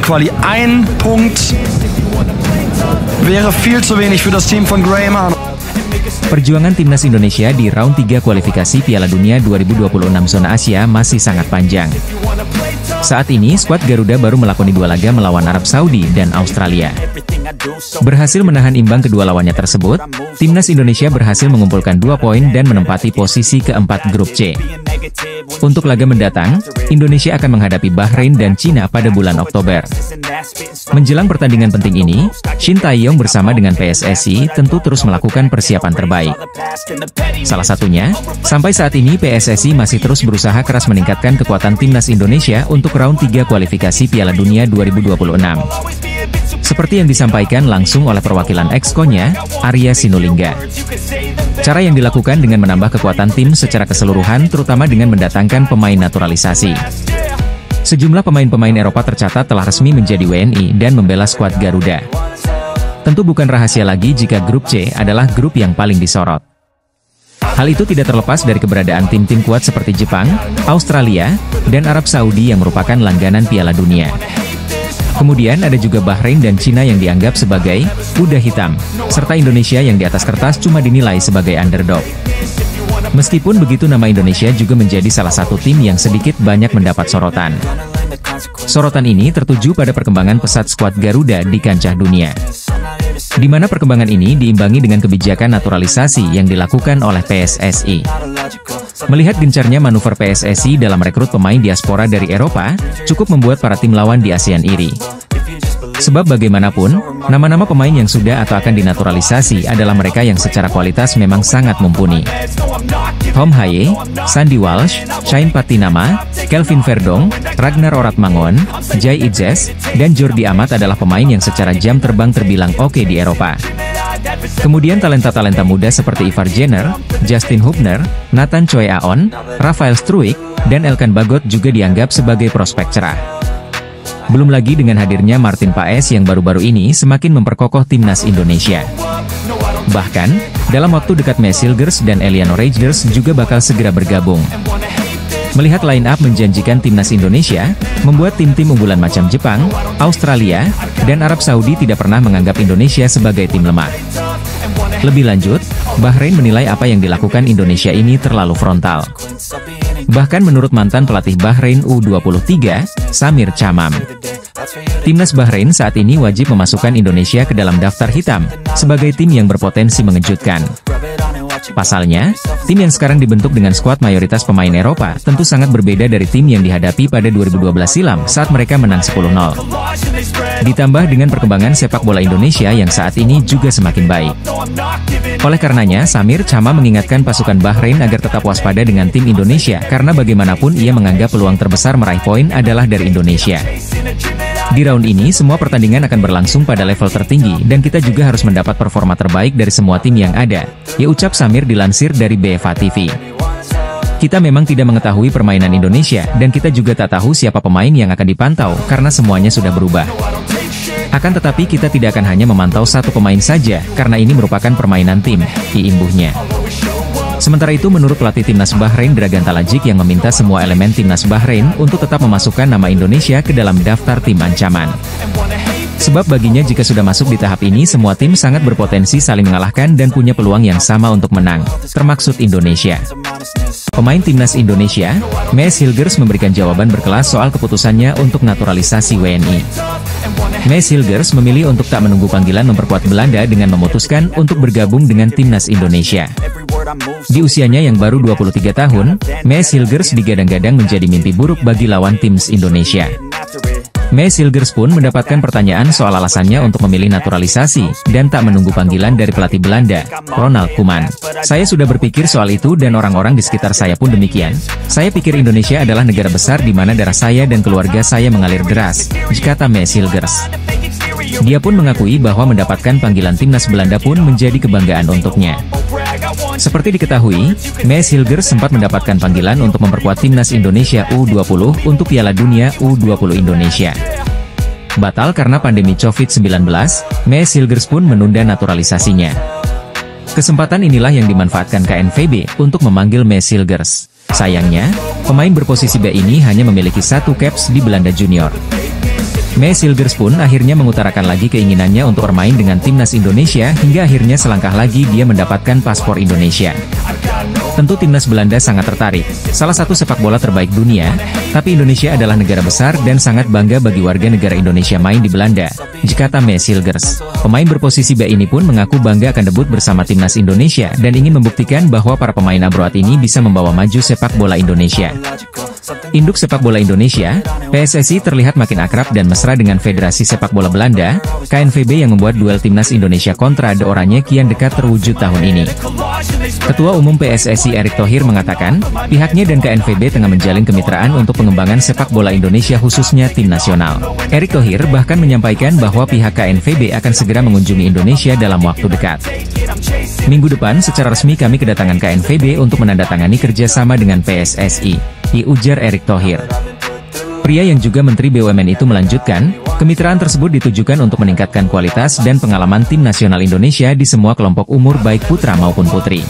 Quali 1 Punkt wäre viel zu wenig für das Team von Graham Arnold. Perjuangan timnas Indonesia di round 3 kualifikasi Piala Dunia 2026 zona Asia masih sangat panjang. Saat ini, skuad Garuda baru melakoni 2 laga melawan Arab Saudi dan Australia. Berhasil menahan imbang kedua lawannya tersebut, timnas Indonesia berhasil mengumpulkan 2 poin dan menempati posisi keempat grup C. Untuk laga mendatang, Indonesia akan menghadapi Bahrain dan Cina pada bulan Oktober. Menjelang pertandingan penting ini, Shin Tae-yong bersama dengan PSSI tentu terus melakukan persiapan terbaik. Salah satunya, sampai saat ini PSSI masih terus berusaha keras meningkatkan kekuatan timnas Indonesia untuk round 3 kualifikasi Piala Dunia 2026. Seperti yang disampaikan langsung oleh perwakilan Exco-nya, Arya Sinulinga. Cara yang dilakukan dengan menambah kekuatan tim secara keseluruhan terutama dengan mendatangkan pemain naturalisasi. Sejumlah pemain-pemain Eropa tercatat telah resmi menjadi WNI dan membela skuad Garuda. Tentu bukan rahasia lagi jika grup C adalah grup yang paling disorot. Hal itu tidak terlepas dari keberadaan tim-tim kuat seperti Jepang, Australia, dan Arab Saudi yang merupakan langganan Piala Dunia. Kemudian ada juga Bahrain dan Cina yang dianggap sebagai kuda hitam, serta Indonesia yang di atas kertas cuma dinilai sebagai underdog. Meskipun begitu, nama Indonesia juga menjadi salah satu tim yang sedikit banyak mendapat sorotan. Sorotan ini tertuju pada perkembangan pesat skuad Garuda di kancah dunia, di mana perkembangan ini diimbangi dengan kebijakan naturalisasi yang dilakukan oleh PSSI. Melihat gencarnya manuver PSSI dalam rekrut pemain diaspora dari Eropa, cukup membuat para tim lawan di ASEAN iri. Sebab bagaimanapun, nama-nama pemain yang sudah atau akan dinaturalisasi adalah mereka yang secara kualitas memang sangat mumpuni. Tom Haye, Sandy Walsh, Shane Patinama, Kelvin Verdong, Ragnar Oratmangon, Jai Idzes, dan Jordi Amat adalah pemain yang secara jam terbang terbilang oke di Eropa. Kemudian talenta-talenta muda seperti Ivar Jenner, Justin Hubner, Nathan Choi Aon, Rafael Struijk, dan Elkan Bagot juga dianggap sebagai prospek cerah. Belum lagi dengan hadirnya Martin Paes yang baru-baru ini semakin memperkokoh timnas Indonesia. Bahkan, dalam waktu dekat Maes Hilgers dan Eliano Reijers juga bakal segera bergabung. Melihat line up menjanjikan timnas Indonesia, membuat tim-tim unggulan macam Jepang, Australia, dan Arab Saudi tidak pernah menganggap Indonesia sebagai tim lemah. Lebih lanjut, Bahrain menilai apa yang dilakukan Indonesia ini terlalu frontal. Bahkan menurut mantan pelatih Bahrain U23, Samir Chamam, timnas Bahrain saat ini wajib memasukkan Indonesia ke dalam daftar hitam, sebagai tim yang berpotensi mengejutkan. Pasalnya, tim yang sekarang dibentuk dengan skuad mayoritas pemain Eropa tentu sangat berbeda dari tim yang dihadapi pada 2012 silam saat mereka menang 10-0. Ditambah dengan perkembangan sepak bola Indonesia yang saat ini juga semakin baik. Oleh karenanya, Samir Chama mengingatkan pasukan Bahrain agar tetap waspada dengan tim Indonesia karena bagaimanapun ia menganggap peluang terbesar meraih poin adalah dari Indonesia. Di round ini, semua pertandingan akan berlangsung pada level tertinggi dan kita juga harus mendapat performa terbaik dari semua tim yang ada, ya ucap Samir dilansir dari BFA TV. Kita memang tidak mengetahui permainan Indonesia dan kita juga tak tahu siapa pemain yang akan dipantau karena semuanya sudah berubah. Akan tetapi kita tidak akan hanya memantau satu pemain saja karena ini merupakan permainan tim, diimbuhnya. Sementara itu menurut pelatih timnas Bahrain Dragan Talajik yang meminta semua elemen timnas Bahrain untuk tetap memasukkan nama Indonesia ke dalam daftar tim ancaman. Sebab baginya jika sudah masuk di tahap ini semua tim sangat berpotensi saling mengalahkan dan punya peluang yang sama untuk menang, termaksud Indonesia. Pemain timnas Indonesia, Maes Hilgers memberikan jawaban berkelas soal keputusannya untuk naturalisasi WNI. Maes Hilgers memilih untuk tak menunggu panggilan memperkuat Belanda dengan memutuskan untuk bergabung dengan timnas Indonesia. Di usianya yang baru 23 tahun, Maes Hilgers digadang-gadang menjadi mimpi buruk bagi lawan timnas Indonesia. Maes Hilgers pun mendapatkan pertanyaan soal alasannya untuk memilih naturalisasi, dan tak menunggu panggilan dari pelatih Belanda, Ronald Koeman. Saya sudah berpikir soal itu dan orang-orang di sekitar saya pun demikian. Saya pikir Indonesia adalah negara besar di mana darah saya dan keluarga saya mengalir deras, kata Maes Hilgers. Dia pun mengakui bahwa mendapatkan panggilan timnas Belanda pun menjadi kebanggaan untuknya. Seperti diketahui, Maes Hilgers sempat mendapatkan panggilan untuk memperkuat timnas Indonesia U20 untuk Piala Dunia U20 Indonesia. Batal karena pandemi COVID-19, Maes Hilgers pun menunda naturalisasinya. Kesempatan inilah yang dimanfaatkan KNVB untuk memanggil Maes Hilgers. Sayangnya, pemain berposisi B ini hanya memiliki 1 caps di Belanda Junior. Maes Hilgers pun akhirnya mengutarakan lagi keinginannya untuk bermain dengan timnas Indonesia hingga akhirnya selangkah lagi dia mendapatkan paspor Indonesia. Tentu timnas Belanda sangat tertarik, salah satu sepak bola terbaik dunia, tapi Indonesia adalah negara besar dan sangat bangga bagi warga negara Indonesia main di Belanda, kata Maes Hilgers. Pemain berposisi B ini pun mengaku bangga akan debut bersama timnas Indonesia dan ingin membuktikan bahwa para pemain abroad ini bisa membawa maju sepak bola Indonesia. Induk sepak bola Indonesia, PSSI terlihat makin akrab dan mesra dengan Federasi Sepak Bola Belanda, KNVB, yang membuat duel timnas Indonesia kontra De Oranje kian dekat terwujud tahun ini. Ketua Umum PSSI Erick Thohir mengatakan, pihaknya dan KNVB tengah menjalin kemitraan untuk pengembangan sepak bola Indonesia khususnya tim nasional. Erick Thohir bahkan menyampaikan bahwa pihak KNVB akan segera mengunjungi Indonesia dalam waktu dekat. Minggu depan secara resmi kami kedatangan KNVB untuk menandatangani kerjasama dengan PSSI, ujar Erick Thohir. Pria yang juga Menteri BUMN itu melanjutkan, kemitraan tersebut ditujukan untuk meningkatkan kualitas dan pengalaman tim nasional Indonesia di semua kelompok umur baik putra maupun putri.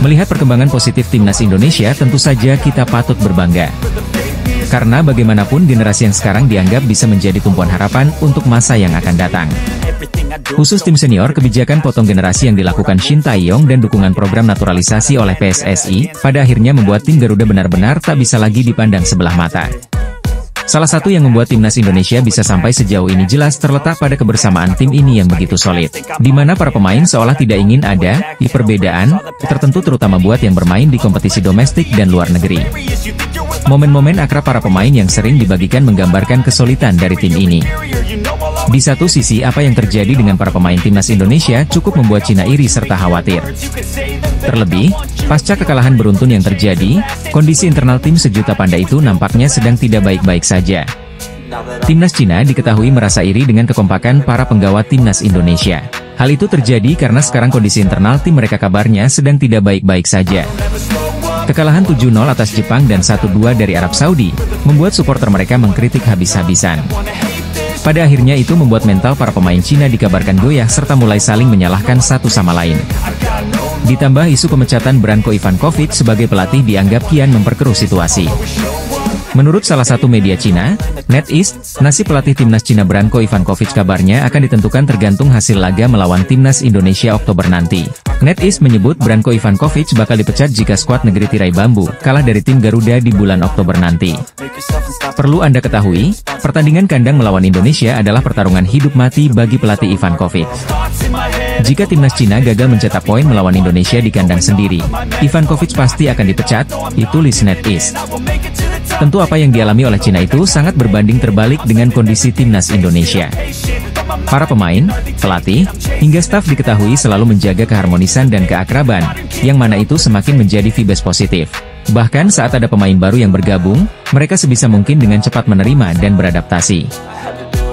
Melihat perkembangan positif timnas Indonesia, tentu saja kita patut berbangga. Karena bagaimanapun generasi yang sekarang dianggap bisa menjadi tumpuan harapan untuk masa yang akan datang. Khusus tim senior, kebijakan potong generasi yang dilakukan Shin Tae-yong dan dukungan program naturalisasi oleh PSSI, pada akhirnya membuat tim Garuda benar-benar tak bisa lagi dipandang sebelah mata. Salah satu yang membuat timnas Indonesia bisa sampai sejauh ini jelas terletak pada kebersamaan tim ini yang begitu solid, di mana para pemain seolah tidak ingin ada perbedaan tertentu, terutama buat yang bermain di kompetisi domestik dan luar negeri. Momen-momen akrab para pemain yang sering dibagikan menggambarkan kesulitan dari tim ini. Di satu sisi, apa yang terjadi dengan para pemain timnas Indonesia cukup membuat Cina iri serta khawatir. Terlebih, pasca kekalahan beruntun yang terjadi, kondisi internal tim sejuta panda itu nampaknya sedang tidak baik-baik saja. Timnas Cina diketahui merasa iri dengan kekompakan para penggawa timnas Indonesia. Hal itu terjadi karena sekarang kondisi internal tim mereka kabarnya sedang tidak baik-baik saja. Kekalahan 7-0 atas Jepang dan 1-2 dari Arab Saudi, membuat supporter mereka mengkritik habis-habisan. Pada akhirnya itu membuat mental para pemain Cina dikabarkan goyah serta mulai saling menyalahkan satu sama lain. Ditambah isu pemecatan Branko Ivankovic sebagai pelatih dianggap kian memperkeruh situasi. Menurut salah satu media Cina, NetEase, nasib pelatih timnas Cina Branko Ivankovic kabarnya akan ditentukan tergantung hasil laga melawan timnas Indonesia Oktober nanti. NetEase menyebut Branko Ivankovic bakal dipecat jika skuad negeri tirai bambu kalah dari tim Garuda di bulan Oktober nanti. Perlu Anda ketahui, pertandingan kandang melawan Indonesia adalah pertarungan hidup mati bagi pelatih Ivankovic. Jika timnas Cina gagal mencetak poin melawan Indonesia di kandang sendiri, Ivankovic pasti akan dipecat, ditulis NetEase. Tentu apa yang dialami oleh Cina itu sangat berbanding terbalik dengan kondisi timnas Indonesia. Para pemain, pelatih, hingga staf diketahui selalu menjaga keharmonisan dan keakraban, yang mana itu semakin menjadi vibes positif. Bahkan saat ada pemain baru yang bergabung, mereka sebisa mungkin dengan cepat menerima dan beradaptasi.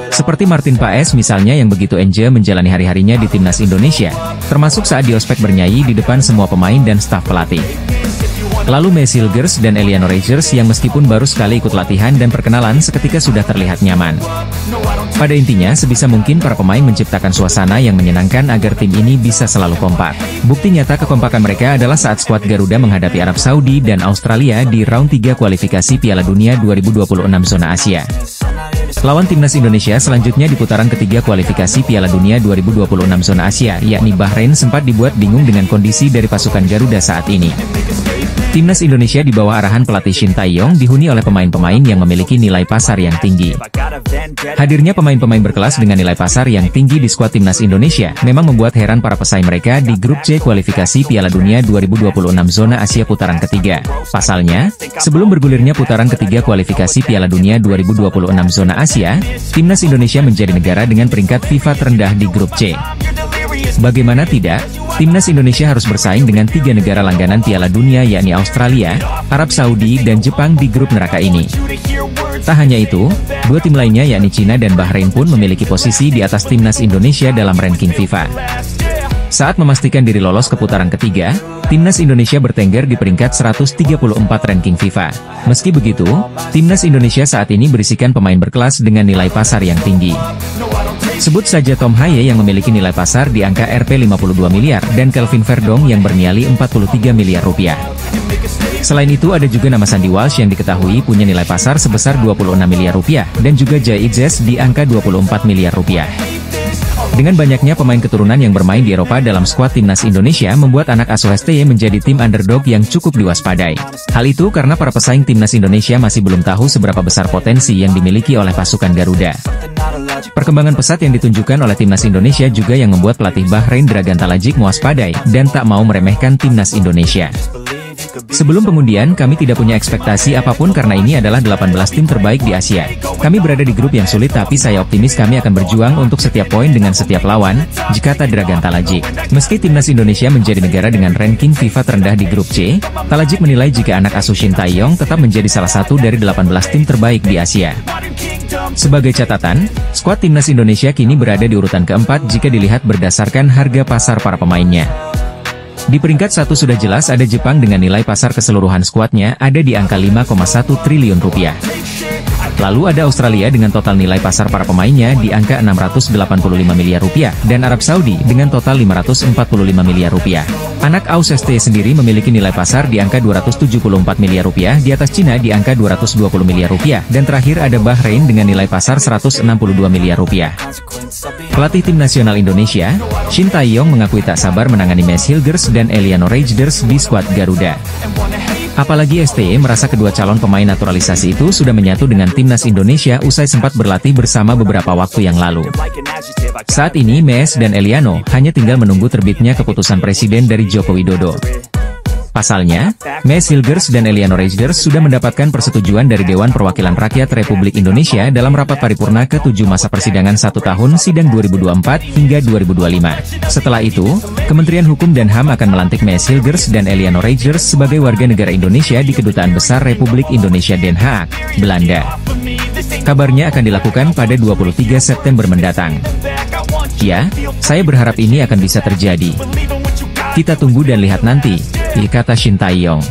Seperti Martin Paes misalnya yang begitu enjoy menjalani hari-harinya di timnas Indonesia, termasuk saat di ospek bernyanyi di depan semua pemain dan staf pelatih. Lalu Maes Hilgers dan Eleanor Rogers yang meskipun baru sekali ikut latihan dan perkenalan seketika sudah terlihat nyaman. Pada intinya sebisa mungkin para pemain menciptakan suasana yang menyenangkan agar tim ini bisa selalu kompak. Bukti nyata kekompakan mereka adalah saat skuad Garuda menghadapi Arab Saudi dan Australia di round 3 kualifikasi Piala Dunia 2026 zona Asia. Lawan timnas Indonesia selanjutnya di putaran ketiga kualifikasi Piala Dunia 2026 zona Asia, yakni Bahrain, sempat dibuat bingung dengan kondisi dari pasukan Garuda saat ini. Timnas Indonesia di bawah arahan pelatih Shin Tae-yong dihuni oleh pemain-pemain yang memiliki nilai pasar yang tinggi. Hadirnya pemain-pemain berkelas dengan nilai pasar yang tinggi di skuad timnas Indonesia memang membuat heran para pesaing mereka di grup C kualifikasi Piala Dunia 2026 zona Asia putaran ketiga. Pasalnya, sebelum bergulirnya putaran ketiga kualifikasi Piala Dunia 2026 zona Asia, timnas Indonesia menjadi negara dengan peringkat FIFA terendah di grup C. Bagaimana tidak, timnas Indonesia harus bersaing dengan 3 negara langganan Piala Dunia yakni Australia, Arab Saudi dan Jepang di grup neraka ini. Tak hanya itu, 2 tim lainnya yakni Cina dan Bahrain pun memiliki posisi di atas timnas Indonesia dalam ranking FIFA. Saat memastikan diri lolos ke putaran ketiga, timnas Indonesia bertengger di peringkat 134 ranking FIFA. Meski begitu, timnas Indonesia saat ini berisikan pemain berkelas dengan nilai pasar yang tinggi. Sebut saja Tom Haye yang memiliki nilai pasar di angka Rp 52 miliar dan Kelvin Verdong yang bernyali 43 miliar rupiah. Selain itu ada juga nama Sandy Walsh yang diketahui punya nilai pasar sebesar 26 miliar rupiah, dan juga Jay Itzes di angka 24 miliar rupiah. Dengan banyaknya pemain keturunan yang bermain di Eropa dalam skuad timnas Indonesia membuat anak asuh STY menjadi tim underdog yang cukup diwaspadai. Hal itu karena para pesaing timnas Indonesia masih belum tahu seberapa besar potensi yang dimiliki oleh pasukan Garuda. Perkembangan pesat yang ditunjukkan oleh timnas Indonesia juga yang membuat pelatih Bahrain Dragan Talajic mewaspadai dan tak mau meremehkan timnas Indonesia. Sebelum pengundian, kami tidak punya ekspektasi apapun karena ini adalah 18 tim terbaik di Asia. Kami berada di grup yang sulit tapi saya optimis kami akan berjuang untuk setiap poin dengan setiap lawan, kata Dragan Talajic. Meski timnas Indonesia menjadi negara dengan ranking FIFA terendah di grup C, Talajic menilai jika anak asuh Shin Tae-yong tetap menjadi salah satu dari 18 tim terbaik di Asia. Sebagai catatan, skuad timnas Indonesia kini berada di urutan keempat jika dilihat berdasarkan harga pasar para pemainnya. Di peringkat 1 sudah jelas ada Jepang dengan nilai pasar keseluruhan skuadnya ada di angka 5,1 triliun rupiah. Lalu ada Australia dengan total nilai pasar para pemainnya di angka 685 miliar rupiah, dan Arab Saudi dengan total 545 miliar rupiah. Anak AUS STY sendiri memiliki nilai pasar di angka 274 miliar rupiah, di atas Cina di angka 220 miliar rupiah, dan terakhir ada Bahrain dengan nilai pasar 162 miliar rupiah. Pelatih tim nasional Indonesia, Shin Tae-yong mengakui tak sabar menangani Maes Hilgers dan Eliano Reijnders di skuad Garuda. Apalagi STY merasa kedua calon pemain naturalisasi itu sudah menyatu dengan timnas Indonesia usai sempat berlatih bersama beberapa waktu yang lalu. Saat ini Maes dan Eliano hanya tinggal menunggu terbitnya keputusan presiden dari Joko Widodo. Pasalnya, Maes Hilgers dan Eliano Reijnders sudah mendapatkan persetujuan dari Dewan Perwakilan Rakyat Republik Indonesia dalam rapat paripurna ke-7 masa persidangan 1 tahun sidang 2024 hingga 2025. Setelah itu, Kementerian Hukum dan HAM akan melantik Maes Hilgers dan Eliano Reijnders sebagai warga negara Indonesia di Kedutaan Besar Republik Indonesia Den Haag, Belanda. Kabarnya akan dilakukan pada 23 September mendatang. Ya, saya berharap ini akan bisa terjadi. Kita tunggu dan lihat nanti, kata Shin Tae-yong.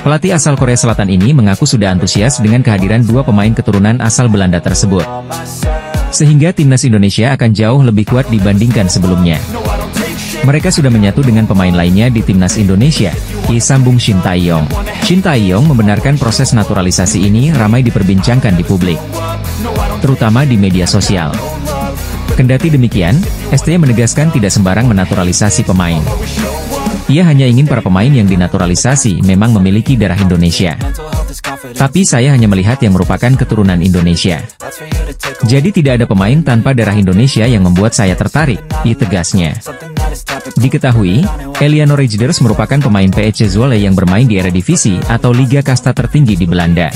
Pelatih asal Korea Selatan ini mengaku sudah antusias dengan kehadiran dua pemain keturunan asal Belanda tersebut. Sehingga timnas Indonesia akan jauh lebih kuat dibandingkan sebelumnya. Mereka sudah menyatu dengan pemain lainnya di timnas Indonesia, sambung Shin Tae-yong. Shin Tae-yong membenarkan proses naturalisasi ini ramai diperbincangkan di publik, terutama di media sosial. Kendati demikian, STY menegaskan tidak sembarang menaturalisasi pemain. Ia hanya ingin para pemain yang dinaturalisasi memang memiliki darah Indonesia. Tapi saya hanya melihat yang merupakan keturunan Indonesia. Jadi tidak ada pemain tanpa darah Indonesia yang membuat saya tertarik, tegasnya. Diketahui, Eliano Reijnders merupakan pemain PSV Zwolle yang bermain di Eredivisie atau Liga Kasta tertinggi di Belanda.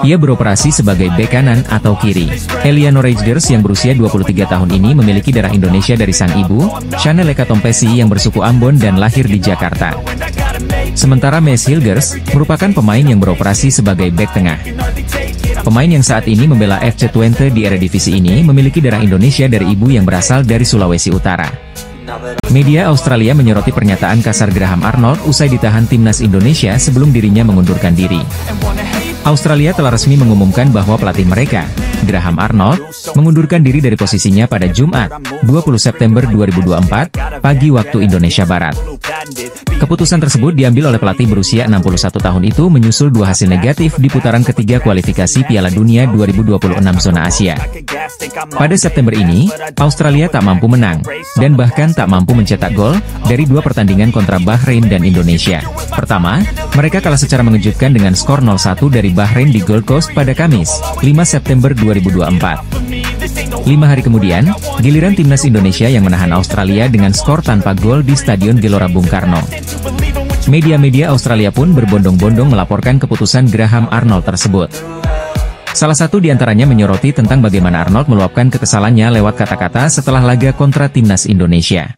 Ia beroperasi sebagai bek kanan atau kiri. Eliano Reijnders yang berusia 23 tahun ini memiliki darah Indonesia dari sang ibu, Chanel Eka Tompesi yang bersuku Ambon dan lahir di Jakarta. Sementara Maes Hilgers merupakan pemain yang beroperasi sebagai bek tengah. Pemain yang saat ini membela FC Twente di Eredivisie ini memiliki darah Indonesia dari ibu yang berasal dari Sulawesi Utara. Media Australia menyoroti pernyataan kasar Graham Arnold usai ditahan timnas Indonesia sebelum dirinya mengundurkan diri. Australia telah resmi mengumumkan bahwa pelatih mereka, Graham Arnold, mengundurkan diri dari posisinya pada Jumat, 20 September 2024, pagi waktu Indonesia Barat. Keputusan tersebut diambil oleh pelatih berusia 61 tahun itu menyusul dua hasil negatif di putaran ketiga kualifikasi Piala Dunia 2026 zona Asia. Pada September ini, Australia tak mampu menang, dan bahkan tak mampu mencetak gol, dari dua pertandingan kontra Bahrain dan Indonesia. Pertama, mereka kalah secara mengejutkan dengan skor 0-1 dari Bahrain di Gold Coast pada Kamis, 5 September 2024. 5 hari kemudian, giliran timnas Indonesia yang menahan Australia dengan skor tanpa gol di Stadion Gelora Bung Karno. Media-media Australia pun berbondong-bondong melaporkan keputusan Graham Arnold tersebut. Salah satu diantaranya menyoroti tentang bagaimana Arnold meluapkan kekesalannya lewat kata-kata setelah laga kontra timnas Indonesia.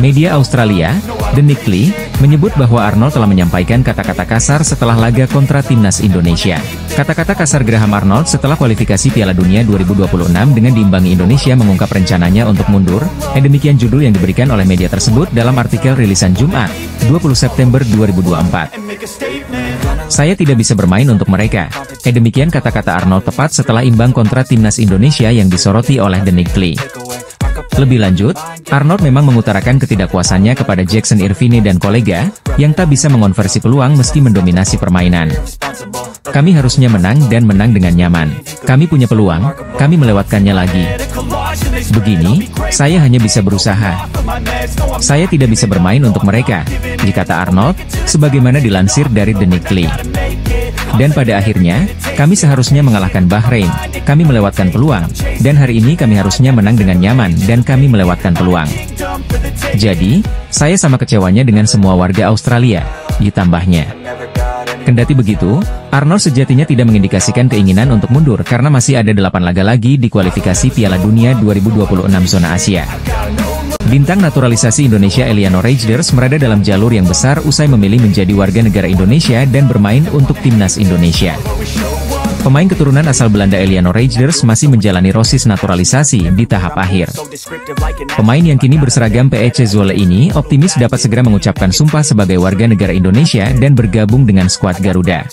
Media Australia, The Nickly, menyebut bahwa Arnold telah menyampaikan kata-kata kasar setelah laga kontra timnas Indonesia. Kata-kata kasar Graham Arnold setelah kualifikasi Piala Dunia 2026 dengan diimbangi Indonesia mengungkap rencananya untuk mundur, demikian judul yang diberikan oleh media tersebut dalam artikel rilisan Jumat, 20 September 2024. Saya tidak bisa bermain untuk mereka, demikian kata-kata Arnold tepat setelah imbang kontra timnas Indonesia yang disoroti oleh The Nickly. Lebih lanjut, Arnold memang mengutarakan ketidakpuasannya kepada Jackson Irvine dan kolega, yang tak bisa mengonversi peluang meski mendominasi permainan. Kami harusnya menang dan menang dengan nyaman. Kami punya peluang, kami melewatkannya lagi. Begini, saya hanya bisa berusaha. Saya tidak bisa bermain untuk mereka, dikata Arnold, sebagaimana dilansir dari The Nikkei. Dan pada akhirnya, kami seharusnya mengalahkan Bahrain, kami melewatkan peluang, dan hari ini kami harusnya menang dengan nyaman dan kami melewatkan peluang. Jadi, saya sama kecewanya dengan semua warga Australia, ditambahnya. Kendati begitu, Arnold sejatinya tidak mengindikasikan keinginan untuk mundur karena masih ada 8 laga lagi di kualifikasi Piala Dunia 2026 zona Asia. Bintang naturalisasi Indonesia Eliano Reijnders berada dalam jalur yang besar usai memilih menjadi warga negara Indonesia dan bermain untuk timnas Indonesia. Pemain keturunan asal Belanda Eliano Reijnders masih menjalani proses naturalisasi di tahap akhir. Pemain yang kini berseragam PEC Zwolle ini optimis dapat segera mengucapkan sumpah sebagai warga negara Indonesia dan bergabung dengan skuad Garuda.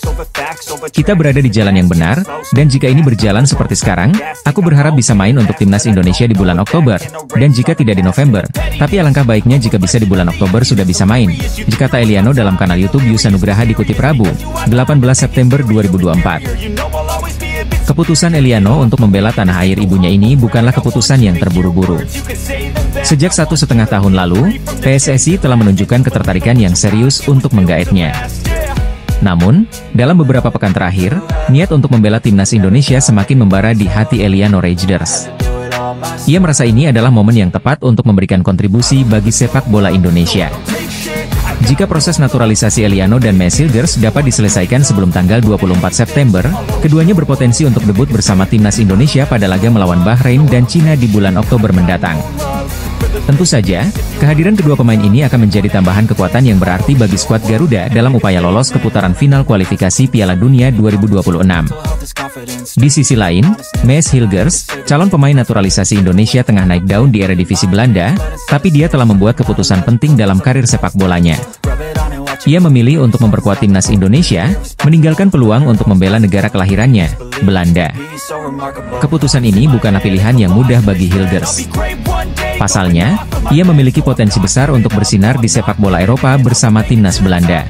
Kita berada di jalan yang benar, dan jika ini berjalan seperti sekarang, aku berharap bisa main untuk timnas Indonesia di bulan Oktober, dan jika tidak di November, tapi alangkah baiknya jika bisa di bulan Oktober sudah bisa main, kata Eliano dalam kanal YouTube Yus Nugraha dikutip Rabu, 18 September 2024. Keputusan Eliano untuk membela tanah air ibunya ini bukanlah keputusan yang terburu-buru. Sejak 1,5 tahun lalu, PSSI telah menunjukkan ketertarikan yang serius untuk menggaetnya. Namun, dalam beberapa pekan terakhir, niat untuk membela timnas Indonesia semakin membara di hati Eliano Reijnders. Ia merasa ini adalah momen yang tepat untuk memberikan kontribusi bagi sepak bola Indonesia. Jika proses naturalisasi Eliano dan Mes Hilgers dapat diselesaikan sebelum tanggal 24 September, keduanya berpotensi untuk debut bersama timnas Indonesia pada laga melawan Bahrain dan Cina di bulan Oktober mendatang. Tentu saja, kehadiran kedua pemain ini akan menjadi tambahan kekuatan yang berarti bagi skuad Garuda dalam upaya lolos ke putaran final kualifikasi Piala Dunia 2026. Di sisi lain, Mes Hilgers, calon pemain naturalisasi Indonesia tengah naik daun di Eredivisie Belanda, tapi dia telah membuat keputusan penting dalam karir sepak bolanya. Ia memilih untuk memperkuat timnas Indonesia, meninggalkan peluang untuk membela negara kelahirannya, Belanda. Keputusan ini bukanlah pilihan yang mudah bagi Hilgers. Pasalnya, ia memiliki potensi besar untuk bersinar di sepak bola Eropa bersama timnas Belanda.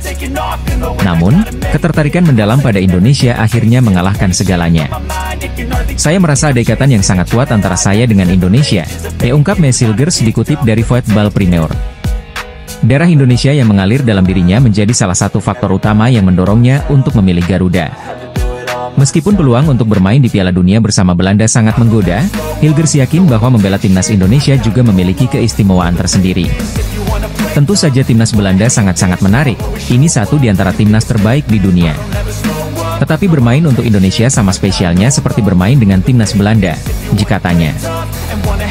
Namun, ketertarikan mendalam pada Indonesia akhirnya mengalahkan segalanya. Saya merasa ada ikatan yang sangat kuat antara saya dengan Indonesia, ungkap Mes Hilgers dikutip dari Voetbal Premier. Darah Indonesia yang mengalir dalam dirinya menjadi salah satu faktor utama yang mendorongnya untuk memilih Garuda. Meskipun peluang untuk bermain di Piala Dunia bersama Belanda sangat menggoda, Hilgers yakin bahwa membela timnas Indonesia juga memiliki keistimewaan tersendiri. Tentu saja timnas Belanda sangat-sangat menarik, ini satu di antara timnas terbaik di dunia. Tetapi bermain untuk Indonesia sama spesialnya seperti bermain dengan timnas Belanda, katanya.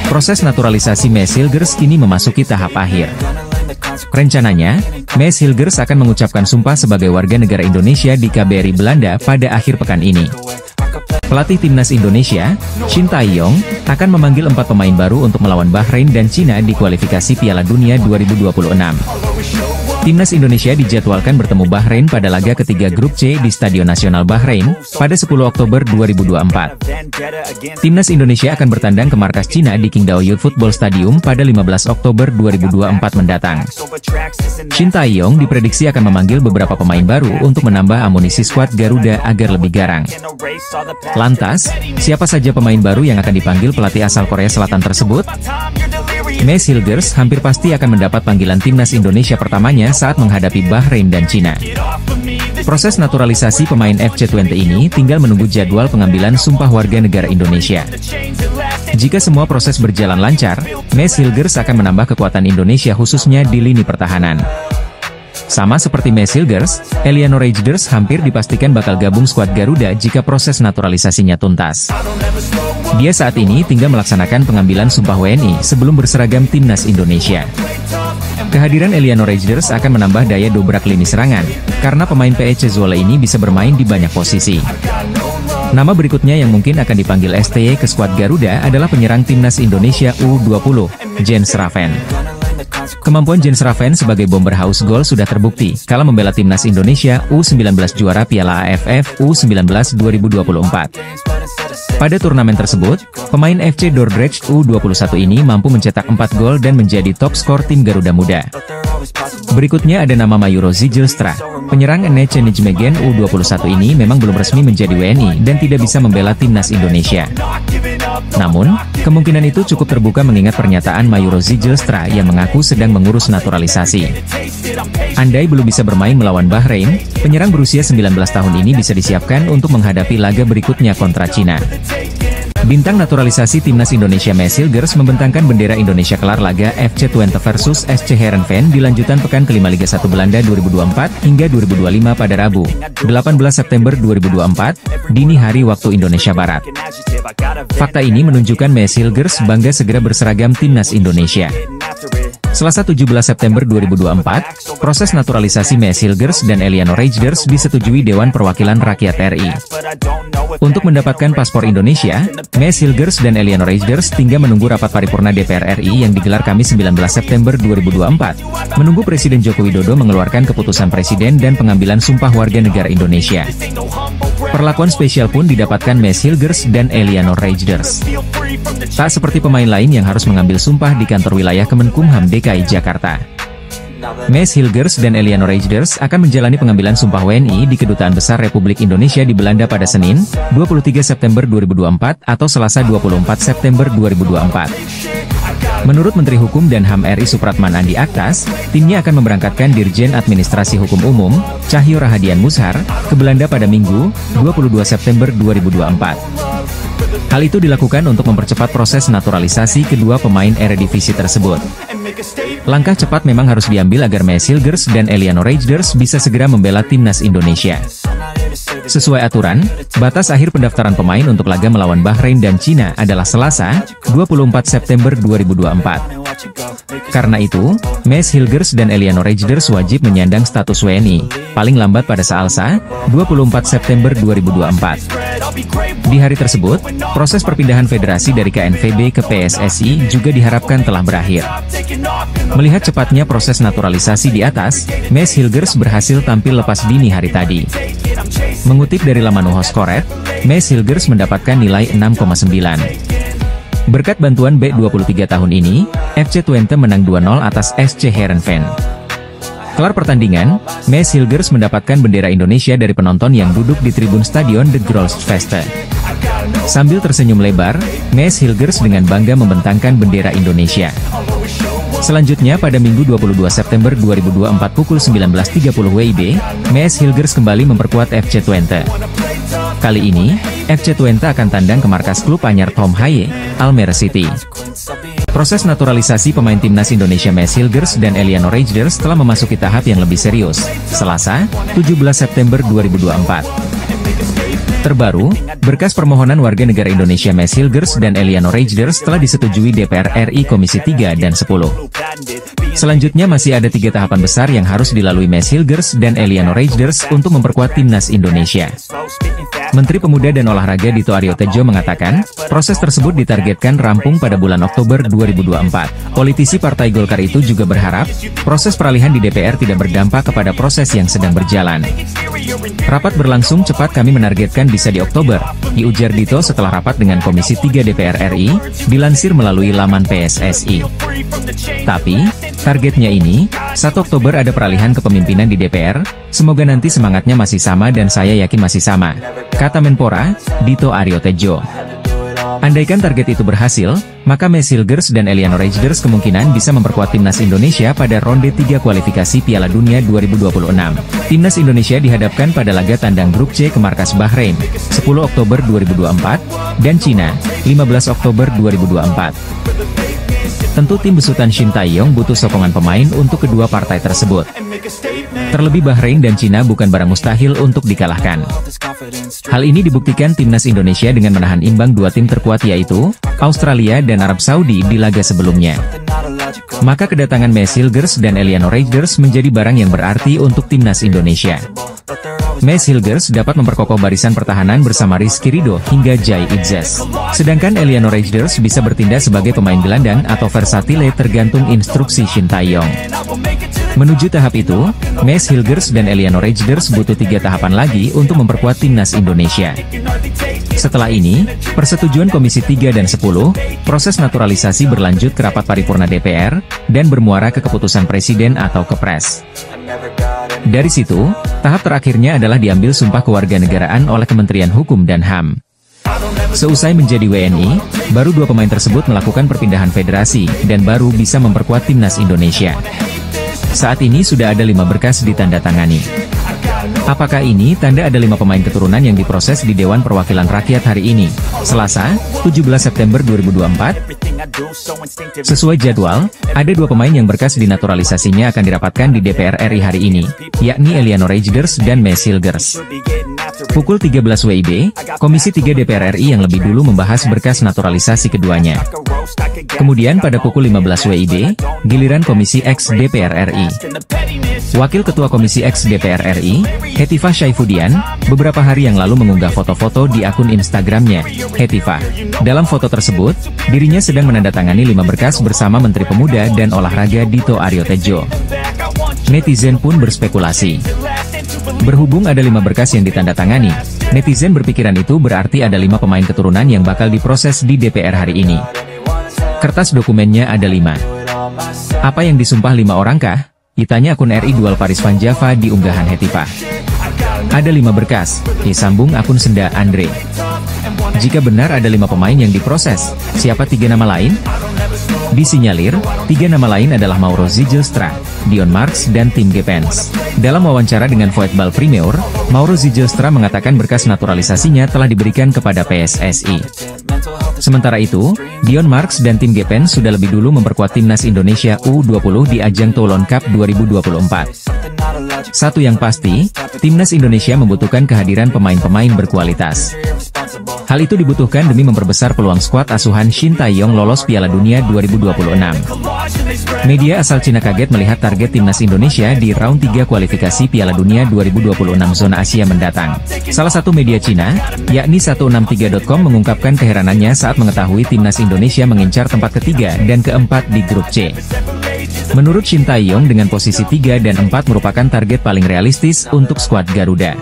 Proses naturalisasi Mes Hilgers kini memasuki tahap akhir. Rencananya, Mes Hilgers akan mengucapkan sumpah sebagai warga negara Indonesia di KBRI Belanda pada akhir pekan ini. Pelatih timnas Indonesia, Shin Tae-yong, akan memanggil 4 pemain baru untuk melawan Bahrain dan Cina di kualifikasi Piala Dunia 2026. Timnas Indonesia dijadwalkan bertemu Bahrain pada laga ketiga Grup C di Stadion Nasional Bahrain, pada 10 Oktober 2024. Timnas Indonesia akan bertandang ke markas Cina di Qingdao Youth Football Stadium pada 15 Oktober 2024 mendatang. Shin Tae-yong diprediksi akan memanggil beberapa pemain baru untuk menambah amunisi skuad Garuda agar lebih garang. Lantas, siapa saja pemain baru yang akan dipanggil pelatih asal Korea Selatan tersebut? Mes Hilgers hampir pasti akan mendapat panggilan timnas Indonesia pertamanya saat menghadapi Bahrain dan Cina. Proses naturalisasi pemain FC20 ini tinggal menunggu jadwal pengambilan sumpah warga negara Indonesia. Jika semua proses berjalan lancar, Mes Hilgers akan menambah kekuatan Indonesia khususnya di lini pertahanan. Sama seperti Mes Hilgers, Eliano Reijnders hampir dipastikan bakal gabung skuad Garuda jika proses naturalisasinya tuntas. Dia saat ini tinggal melaksanakan pengambilan sumpah WNI sebelum berseragam timnas Indonesia. Kehadiran Eliano Reijnders akan menambah daya dobrak lini serangan, karena pemain PEC Zwolle ini bisa bermain di banyak posisi. Nama berikutnya yang mungkin akan dipanggil STY ke skuad Garuda adalah penyerang timnas Indonesia U20, Jens Raven. Kemampuan Jens Raven sebagai bomber haus gol sudah terbukti kala membela timnas Indonesia U19 juara Piala AFF U19 2024. Pada turnamen tersebut, pemain FC Dordrecht U21 ini mampu mencetak 4 gol dan menjadi top skor tim Garuda Muda. Berikutnya ada nama Mayuro Zijlstra. Penyerang NEC Nijmegen U21 ini memang belum resmi menjadi WNI dan tidak bisa membela timnas Indonesia. Namun, kemungkinan itu cukup terbuka mengingat pernyataan Mayuro Zijlstra yang mengaku sedang mengurus naturalisasi. Andai belum bisa bermain melawan Bahrain, penyerang berusia 19 tahun ini bisa disiapkan untuk menghadapi laga berikutnya kontra Cina. Bintang naturalisasi timnas Indonesia Mees Hilgers membentangkan bendera Indonesia kelar laga FC Twente versus SC Heerenveen di lanjutan pekan kelima Liga 1 Belanda 2024 hingga 2025 pada Rabu, 18 September 2024, dini hari waktu Indonesia Barat. Fakta ini menunjukkan Mees Hilgers bangga segera berseragam timnas Indonesia. Selasa 17 September 2024, proses naturalisasi Mees Hilgers dan Eliano Reijnders disetujui Dewan Perwakilan Rakyat RI. Untuk mendapatkan paspor Indonesia, Mees Hilgers dan Eliano Reijnders tinggal menunggu rapat paripurna DPR RI yang digelar Kamis 19 September 2024, menunggu Presiden Joko Widodo mengeluarkan keputusan Presiden dan pengambilan sumpah warga negara Indonesia. Perlakuan spesial pun didapatkan Mees Hilgers dan Eliano Reijnders. Tak seperti pemain lain yang harus mengambil sumpah di kantor wilayah Kemenkumham DKI Jakarta. Mees Hilgers dan Eliano Reijnders akan menjalani pengambilan sumpah WNI di Kedutaan Besar Republik Indonesia di Belanda pada Senin, 23 September 2024 atau Selasa 24 September 2024. Menurut Menteri Hukum dan HAM RI Supratman Andi Aktas, timnya akan memberangkatkan Dirjen Administrasi Hukum Umum, Cahyo Rahadian Mushar, ke Belanda pada Minggu, 22 September 2024. Hal itu dilakukan untuk mempercepat proses naturalisasi kedua pemain Eredivisie tersebut. Langkah cepat memang harus diambil agar Mees Hilgers dan Eliano Reijnders bisa segera membela timnas Indonesia. Sesuai aturan, batas akhir pendaftaran pemain untuk laga melawan Bahrain dan Cina adalah Selasa, 24 September 2024. Karena itu, Mees Hilgers dan Eliano Reijnders wajib menyandang status WNI, paling lambat pada Selasa, 24 September 2024. Di hari tersebut, proses perpindahan federasi dari KNVB ke PSSI juga diharapkan telah berakhir. Melihat cepatnya proses naturalisasi di atas, Mees Hilgers berhasil tampil lepas dini hari tadi. Mengutip dari laman Uhoskoret, Mees Hilgers mendapatkan nilai 6,9. Berkat bantuan B23 tahun ini, FC Twente menang 2-0 atas SC Heerenveen. Kelar pertandingan, Mees Hilgers mendapatkan bendera Indonesia dari penonton yang duduk di tribun stadion De Grolsvesten. Sambil tersenyum lebar, Mees Hilgers dengan bangga membentangkan bendera Indonesia. Selanjutnya pada Minggu 22 September 2024 pukul 19.30 WIB, Mees Hilgers kembali memperkuat FC Twente. Kali ini, FC Twente akan tandang ke markas klub anyar Tom Haye, Almere City. Proses naturalisasi pemain timnas Indonesia Mees Hilgers dan Eliano Reijnders telah memasuki tahap yang lebih serius, Selasa, 17 September 2024. Terbaru, berkas permohonan warga negara Indonesia Mees Hilgers dan Eliano Reijnders telah disetujui DPR RI Komisi 3 dan 10. Selanjutnya masih ada 3 tahapan besar yang harus dilalui Mees Hilgers dan Eliano Reijnders untuk memperkuat timnas Indonesia. Menteri Pemuda dan Olahraga Dito Aryo Tejo mengatakan, proses tersebut ditargetkan rampung pada bulan Oktober 2024. Politisi Partai Golkar itu juga berharap, proses peralihan di DPR tidak berdampak kepada proses yang sedang berjalan. Rapat berlangsung cepat, kami menargetkan bisa di Oktober, diujar Dito setelah rapat dengan Komisi 3 DPR RI, dilansir melalui laman PSSI. Tapi, targetnya ini, 1 Oktober ada peralihan kepemimpinan di DPR, semoga nanti semangatnya masih sama dan saya yakin masih sama, kata Menpora, Dito Aryo Tejo. Andaikan target itu berhasil, maka Mees Hilgers dan Eliano Reijnders kemungkinan bisa memperkuat timnas Indonesia pada ronde 3 kualifikasi Piala Dunia 2026. Timnas Indonesia dihadapkan pada laga tandang grup C ke markas Bahrain, 10 Oktober 2024, dan Cina, 15 Oktober 2024. Tentu tim besutan Shin Tae-yong butuh sokongan pemain untuk kedua partai tersebut. Terlebih Bahrain dan Cina bukan barang mustahil untuk dikalahkan. Hal ini dibuktikan timnas Indonesia dengan menahan imbang 2 tim terkuat yaitu Australia dan Arab Saudi di laga sebelumnya. Maka kedatangan Mees Hilgers dan Eliano Reijnders menjadi barang yang berarti untuk timnas Indonesia. Mace Hilgers dapat memperkokoh barisan pertahanan bersama Rizky Ridho hingga Jai Itzes. Sedangkan Eliano Reijers bisa bertindak sebagai pemain gelandang atau versatile tergantung instruksi Shin Tae-yong. Menuju tahap itu, Mace Hilgers dan Eliano Reijers butuh 3 tahapan lagi untuk memperkuat timnas Indonesia. Setelah ini, persetujuan Komisi 3 dan 10, proses naturalisasi berlanjut ke rapat paripurna DPR, dan bermuara ke keputusan Presiden atau Kepres. Dari situ, tahap terakhirnya adalah diambil sumpah kewarganegaraan oleh Kementerian Hukum dan HAM. Seusai menjadi WNI, baru 2 pemain tersebut melakukan perpindahan federasi, dan baru bisa memperkuat timnas Indonesia. Saat ini sudah ada 5 berkas ditandatangani. Apakah ini tanda ada 5 pemain keturunan yang diproses di Dewan Perwakilan Rakyat hari ini, Selasa, 17 September 2024? Sesuai jadwal, ada 2 pemain yang berkas dinaturalisasinya akan dirapatkan di DPR RI hari ini, yakni Eliano Reijers dan Mace Hilgers. Pukul 13 WIB, Komisi 3 DPR RI yang lebih dulu membahas berkas naturalisasi keduanya. Kemudian pada pukul 15 WIB, giliran Komisi X DPR RI. Wakil Ketua Komisi X DPR RI, Hetifah Syaifudian, beberapa hari yang lalu mengunggah foto-foto di akun Instagramnya, Hetifah. Dalam foto tersebut, dirinya sedang menandatangani 5 berkas bersama Menteri Pemuda dan Olahraga Dito Aryo Tejo. Netizen pun berspekulasi. Berhubung ada 5 berkas yang ditandatangani, netizen berpikiran itu berarti ada 5 pemain keturunan yang bakal diproses di DPR hari ini. Kertas dokumennya ada 5. Apa yang disumpah 5 orangkah? Ditanya akun RI Dual Paris Van Java di unggahan Hetifah. Ada 5 berkas, disambung akun Senda Andre. Jika benar ada 5 pemain yang diproses, siapa 3 nama lain? Disinyalir, 3 nama lain adalah Mauro Zijlstra, Dion Marks dan Tim Gepens. Dalam wawancara dengan Voetbal Premier, Mauro Zijlstra mengatakan berkas naturalisasinya telah diberikan kepada PSSI. Sementara itu, Dion Marks dan Tim Gepens sudah lebih dulu memperkuat timnas Indonesia U20 di ajang Toulon Cup 2024. Satu yang pasti, timnas Indonesia membutuhkan kehadiran pemain-pemain berkualitas. Hal itu dibutuhkan demi memperbesar peluang skuad asuhan Shin Tae-yong lolos Piala Dunia 2026. Media asal Cina kaget melihat target timnas Indonesia di round 3 kualifikasi Piala Dunia 2026 zona Asia mendatang. Salah satu media Cina, yakni 163.com mengungkapkan keheranannya saat mengetahui timnas Indonesia mengincar tempat ketiga dan keempat di grup C. Menurut Shin Tae-yong dengan posisi 3 dan 4 merupakan target paling realistis untuk skuad Garuda.